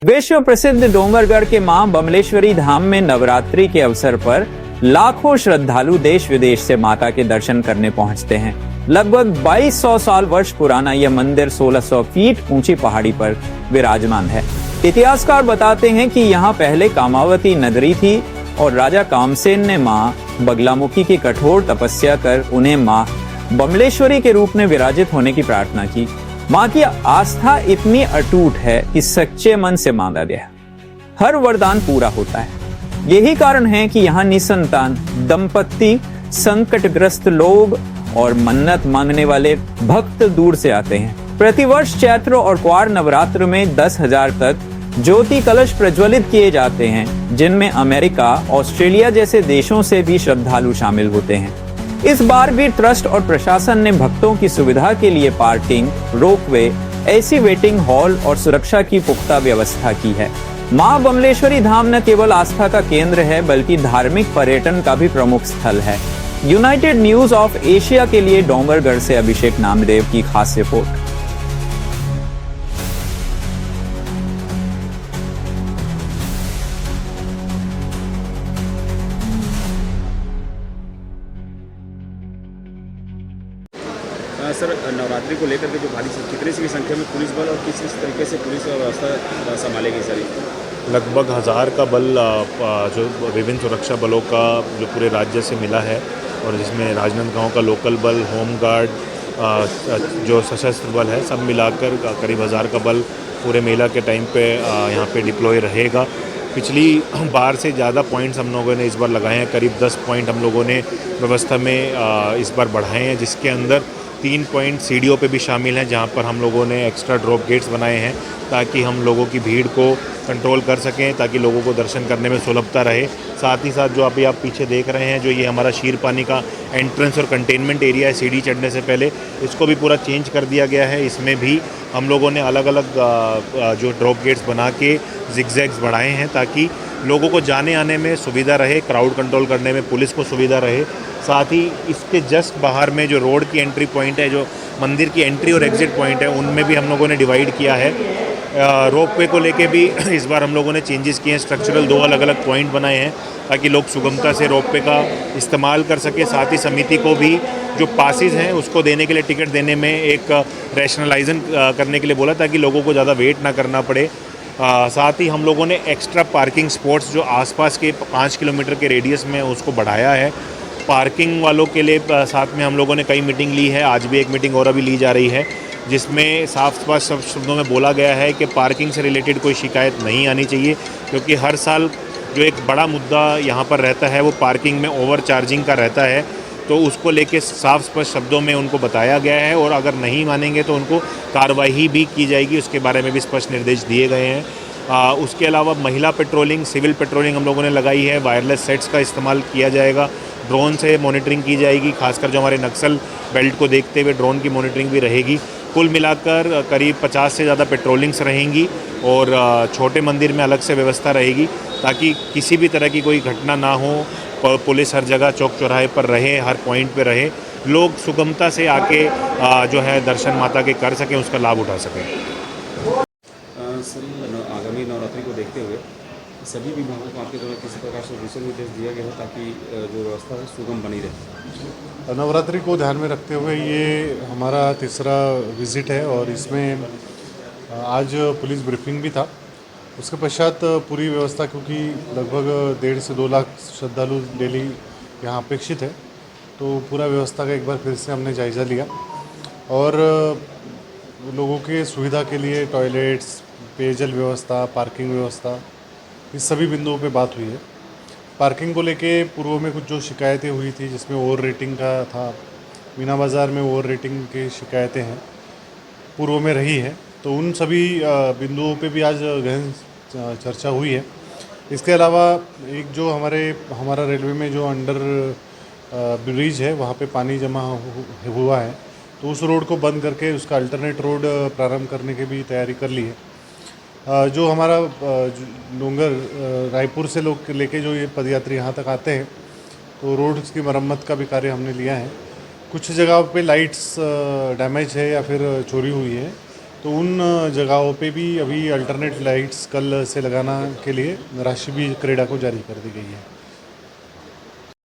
विश्व प्रसिद्ध डोंगरगढ़ के मां बमलेश्वरी धाम में नवरात्रि के अवसर पर लाखों श्रद्धालु देश विदेश से माता के दर्शन करने पहुंचते हैं। लगभग 2200 साल वर्ष पुराना यह मंदिर 1600 फीट ऊंची पहाड़ी पर विराजमान है। इतिहासकार बताते हैं कि यहाँ पहले कामावती नगरी थी और राजा कामसेन ने मां बगलामुखी की कठोर तपस्या कर उन्हें मां बमलेश्वरी के रूप में विराजित होने की प्रार्थना की। मां की आस्था इतनी अटूट है कि सच्चे मन से मांगा गया हर वरदान पूरा होता है। यही कारण है कि यहाँ निसंतान दंपत्ति, संकटग्रस्त लोग और मन्नत मांगने वाले भक्त दूर से आते हैं। प्रतिवर्ष चैत्र और क्वार नवरात्र में 10,000 तक ज्योति कलश प्रज्वलित किए जाते हैं, जिनमें अमेरिका, ऑस्ट्रेलिया जैसे देशों से भी श्रद्धालु शामिल होते हैं। इस बार भी ट्रस्ट और प्रशासन ने भक्तों की सुविधा के लिए parking, ropeway, AC waiting hall और सुरक्षा की पुख्ता व्यवस्था की है। मां बमलेश्वरी धाम न केवल आस्था का केंद्र है बल्कि धार्मिक पर्यटन का भी प्रमुख स्थल है। यूनाइटेड न्यूज ऑफ एशिया के लिए डोंगरगढ़ से अभिषेक नामदेव की खास रिपोर्ट। सर, नवरात्रि को लेकर के जो भारी कितनी सी संख्या में पुलिस बल और किस तरीके से पुलिस व्यवस्था संभालेगी सर? लगभग 1000 का बल जो विभिन्न सुरक्षा बलों का जो पूरे राज्य से मिला है, और जिसमें राजनांदगांव का लोकल बल, होम गार्ड, जो सशस्त्र बल है, सब मिलाकर करीब 1000 का बल पूरे मेला के टाइम पे यहाँ पे डिप्लॉय रहेगा। पिछली बार से ज़्यादा पॉइंट्स हम लोगों ने इस बार लगाए हैं। करीब 10 पॉइंट हम लोगों ने व्यवस्था में इस बार बढ़ाए हैं, जिसके अंदर 3 पॉइंट सीढ़ियों पे भी शामिल हैं, जहाँ पर हम लोगों ने एक्स्ट्रा ड्रॉप गेट्स बनाए हैं ताकि हम लोगों की भीड़ को कंट्रोल कर सकें, ताकि लोगों को दर्शन करने में सुलभता रहे। साथ ही साथ जो अभी आप पीछे देख रहे हैं, जो ये हमारा शीरपानी का एंट्रेंस और कंटेनमेंट एरिया है, सीढ़ी चढ़ने से पहले, इसको भी पूरा चेंज कर दिया गया है। इसमें भी हम लोगों ने अलग अलग जो ड्रॉप गेट्स बना के जिगजैग्स बढ़ाए हैं ताकि लोगों को जाने आने में सुविधा रहे, क्राउड कंट्रोल करने में पुलिस को सुविधा रहे। साथ ही इसके जस्ट बाहर में जो रोड की एंट्री पॉइंट है, जो मंदिर की एंट्री और एग्जिट पॉइंट है, उनमें भी हम लोगों ने डिवाइड किया है। रोपवे को लेके भी इस बार हम लोगों ने चेंजेस किए हैं। स्ट्रक्चरल 2 अलग अलग पॉइंट बनाए हैं ताकि लोग सुगमता से रोपवे का इस्तेमाल कर सके। साथ ही समिति को भी जो पासेस हैं उसको देने के लिए, टिकट देने में एक रैशनलाइजन करने के लिए बोला, ताकि लोगों को ज़्यादा वेट ना करना पड़े। साथ ही हम लोगों ने एक्स्ट्रा पार्किंग स्पॉट्स जो आसपास के 5 किलोमीटर के रेडियस में उसको बढ़ाया है। पार्किंग वालों के लिए साथ में हम लोगों ने कई मीटिंग ली है, आज भी एक मीटिंग और अभी ली जा रही है, जिसमें साफ शब्दों में बोला गया है कि पार्किंग से रिलेटेड कोई शिकायत नहीं आनी चाहिए, क्योंकि हर साल जो एक बड़ा मुद्दा यहाँ पर रहता है वो पार्किंग में ओवर चार्जिंग का रहता है। तो उसको लेके साफ स्पष्ट शब्दों में उनको बताया गया है, और अगर नहीं मानेंगे तो उनको कार्रवाई भी की जाएगी, उसके बारे में भी स्पष्ट निर्देश दिए गए हैं। उसके अलावा महिला पेट्रोलिंग, सिविल पेट्रोलिंग हम लोगों ने लगाई है। वायरलेस सेट्स का इस्तेमाल किया जाएगा, ड्रोन से मॉनिटरिंग की जाएगी, खासकर जो हमारे नक्सल बेल्ट को देखते हुए ड्रोन की मॉनिटरिंग भी रहेगी। कुल मिलाकर करीब 50 से ज़्यादा पेट्रोलिंग्स रहेंगी, और छोटे मंदिर में अलग से व्यवस्था रहेगी ताकि किसी भी तरह की कोई घटना ना हो। पुलिस हर जगह चौक चौराहे पर रहे, हर पॉइंट पे रहे, लोग सुगमता से आके जो है दर्शन माता के कर सकें, उसका लाभ उठा सकें। सर, आगामी नवरात्रि को देखते हुए सभी विभागों को आपके द्वारा किसी प्रकार से दिशा निर्देश दिया गया है ताकि जो व्यवस्था है सुगम बनी रहे? नवरात्रि को ध्यान में रखते हुए ये हमारा तीसरा विज़िट है, और इसमें आज पुलिस ब्रीफिंग भी था। उसके पश्चात पूरी व्यवस्था, क्योंकि लगभग 1.5 से 2 लाख श्रद्धालु डेली यहाँ अपेक्षित है, तो पूरा व्यवस्था का एक बार फिर से हमने जायज़ा लिया, और लोगों के सुविधा के लिए टॉयलेट्स, पेयजल व्यवस्था, पार्किंग व्यवस्था, इस सभी बिंदुओं पे बात हुई है। पार्किंग को लेके पूर्व में कुछ जो शिकायतें हुई थी, जिसमें ओवर रेटिंग का था, मीना बाज़ार में ओवर रेटिंग की शिकायतें हैं, पूर्व में रही है, तो उन सभी बिंदुओं पे भी आज गहन चर्चा हुई है। इसके अलावा एक जो हमारा रेलवे में जो अंडर ब्रिज है, वहाँ पे पानी जमा हुआ है, तो उस रोड को बंद करके उसका अल्टरनेट रोड प्रारंभ करने की भी तैयारी कर ली है। जो हमारा डोंगर रायपुर से लोग लेके जो ये पदयात्री यहाँ तक आते हैं, तो रोड्स की मरम्मत का भी कार्य हमने लिया है। कुछ जगह पे लाइट्स डैमेज है या फिर चोरी हुई है, तो उन जगहों पे भी अभी अल्टरनेट लाइट्स कल से लगाना के लिए राशि भी क्रेडा को जारी कर दी गई है।